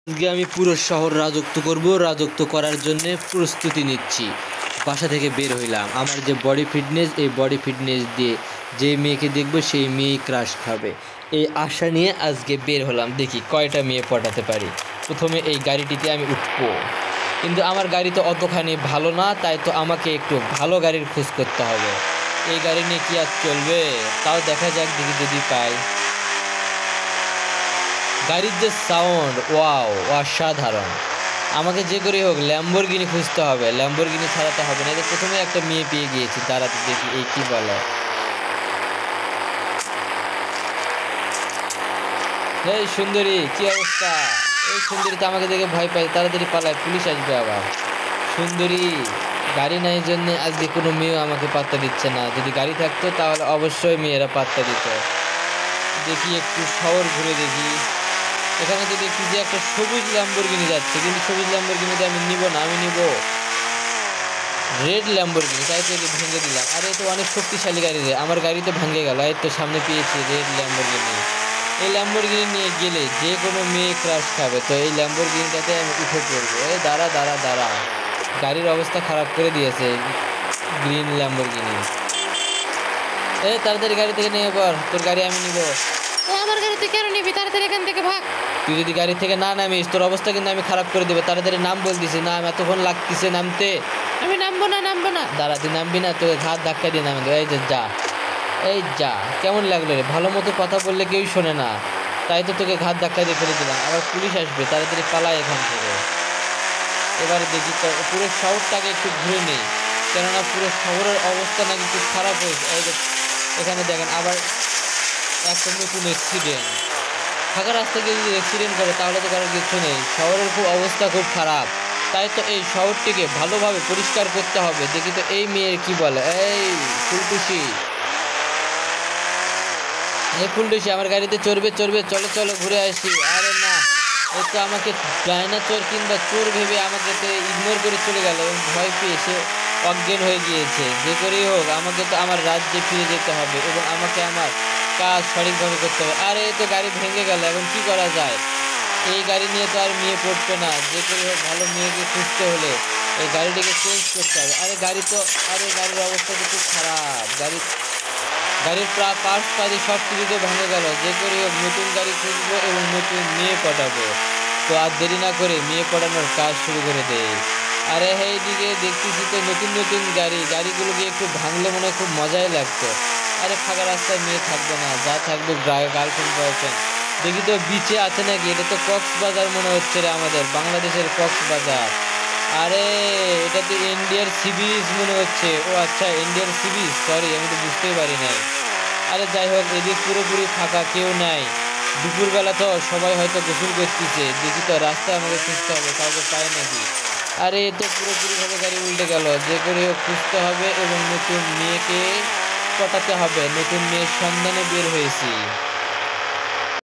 আজকে আমি পুরো শহর রাজত্ব করব। রাজত্ব করার জন্য প্রস্তুতি নিচ্ছি। বাসা থেকে বের হইলাম। আমার যে বডি ফিটনেস, এই বডি ফিটনেস দিয়ে যে মেয়েকে দেখব সেই মেয়েই ক্রাশ খাবে, এই আশা নিয়ে আজকে বের হলাম। দেখি কয়টা মেয়ে পটাতে পারি। প্রথমে এই গাড়িটিতে আমি উঠবো, কিন্তু আমার গাড়ি তো অতখানি ভালো না, তাই তো আমাকে একটু ভালো গাড়ির খোঁজ করতে হবে। এই গাড়ি নিয়ে কি আর চলবে, তাও দেখা যাক, দেখি যদি পাই। গাড়ির যে সাউন্ড, ওয়াও, অসাধারণ। আমাকে যে করে হোক ল্যাম্বরগিনি খুঁজতে হবে, ল্যাম্বরগিনি ছাড়াতে হবে না। প্রথমে একটা মেয়ে পেয়ে গিয়েছি, দাঁড়াতে দেখি এই কি বলে। এই সুন্দরী, কি অবস্থা? এই সুন্দরী তো আমাকে দেখে ভয় পায়, তাড়াতাড়ি পালায়, পুলিশ আসবে আবার। সুন্দরী, গাড়ি নাই জন্য আজকে কোনো মেয়েও আমাকে পাত্তা দিচ্ছে না। যদি গাড়ি থাকতো তাহলে অবশ্যই মেয়েরা পাত্তা দিত। দেখি একটু শহর ঘুরে দেখি। এখানে তো দেখছি যে একটা সবুজ ল্যাম্বরগিনি যাচ্ছে, কিন্তু সবুজ ল্যাম্বরগিনিতে আমি নিব না, আমি নিব রেড ল্যাম্বরগিনি। তাই তো ভেঙে দিলাম। আর এ তো অনেক শক্তিশালী গাড়ি রে, আমার গাড়ি তো ভেঙে গেল। এই তো সামনে পেয়েছি রেড ল্যাম্বরগিনি। এই ল্যাম্বরগিনি নিয়ে গেলে যে কোনো মেয়ে ক্রাশ খাবে, তো এই ল্যাম্বরগিনিটাতে আমি উঠে পড়বো। এই দাঁড়া দাঁড়া দাঁড়া, গাড়ির অবস্থা খারাপ করে দিয়েছে গ্রিন ল্যাম্বরগিনি। এই তাড়াতাড়ি গাড়ি থেকে নিয়ে পর, তোর গাড়ি আমি নিব। আমার গাড়ি তুই কেন নিবি? তাড়াতাড়ি এখান থেকে ভাগ। তুই যদি গাড়ি থেকে না নামিস, তোর অবস্থা কিন্তু আমি খারাপ করে দেবো। তাড়াতাড়ি নাম বলতেছি, নাম, এতক্ষণ লাগতেছে নামতে। আমি নামবো না, নামবো না। দাঁড়া, তুই নামবি না, তোকে ঘাট ধাক্কা দিয়ে নামে দেবো। এই যে যা, এই যা। কেমন লাগলো রে? ভালো মতো কথা বললে কেউই শোনে না, তাই তো তোকে ঘাট ধাক্কা দিয়ে ফেলে দিলাম। আবার পুলিশ আসবে, তাড়াতাড়ি পালায় এখান থেকে। এবারে দেখি তো পুরো শহরটাকে একটু ঘুরে নেই, কেননা পুরো শহরের অবস্থা নাকি খুব খারাপ হয়েছে। এই এখানে দেখেন আবার একটা নতুন অ্যাক্সিডেন্ট। ফাঁকা রাস্তায় গিয়ে যদি অ্যাক্সিডেন্ট করে তাহলে তো কারোর কিছু নেই। শহরের খুব অবস্থা খুব খারাপ, তাই তো এই শহরটিকে ভালোভাবে পরিষ্কার করতে হবে। দেখি তো এই মেয়ের কি বলে। এই ফুলটুসি, এই ফুলটুসি আমার গাড়িতে চড়বে চড়বে, চলো চলো ঘুরে আসি। আরে না, ও তো আমাকে ডাইনোসর কিংবা চোর ভেবে আমাকে তো ইগনোর করে চলে গেল এবং ভয় পেয়ে সে অজ্ঞান হয়ে গিয়েছে। যে করেই হোক আমাকে তো আমার রাজ্যে ফিরে যেতে হবে এবং আমাকে আমার কাজ সঠিকভাবে করতে হবে। আরে তো গাড়ি ভেঙে গেল, এখন কি করা যায়? এই গাড়ি নিয়ে তো আর মেয়ে পড়তো না। যে করে হোক ভালো মেয়েকে খুঁজতে হলে এই গাড়িটিকে চেঞ্জ করতে হবে। আরে গাড়ি তো, আরে গাড়ির অবস্থা তো খুব খারাপ। গাড়ির পার্টস পাতি সব কিছু তো ভেঙে গেল। যে করে হোক নতুন গাড়ি খুঁজবো এবং নতুন মেয়ে পটাবো। তো আর দেরি না করে মেয়ে পটানোর কাজ শুরু করে দেয়। আরে এইদিকে দেখতেছি তো নতুন নতুন গাড়িগুলোকে একটু ভাঙলে মনে হয় খুব মজাই লাগতো। আরে ফাঁকা রাস্তায় মেয়ে থাকবে না, যা থাকবে গার্লফ্রেন্ড বয়ফ্রেন্ড। দেখি তো বিচে আছে নাকি? এটা তো কক্সবাজার মনে হচ্ছে রে, আমাদের বাংলাদেশের কক্সবাজার। আরে এটা তো ইন্ডিয়ার সি বিচ মনে হচ্ছে। ও আচ্ছা, ইন্ডিয়ার সি বিচ, সরি আমি তো বুঝতেই পারি নাই। আরে যাই হোক, এদিক পুরোপুরি ফাঁকা, কেউ নাই। দুপুরবেলা তো সবাই হয়তো গোসল করতেছে। দেখি তো রাস্তায় আমাকে খুঁজতে হবে, কাউকে পাই নাকি। আরে এ তো পুরোপুরিভাবে গাড়ি উল্টে গেল। যে করে হোক খুঁজতে হবে এবং নতুন মেয়েকে পটাতে হবে। নতুন মেয়ের সন্ধানে বের হয়েছি।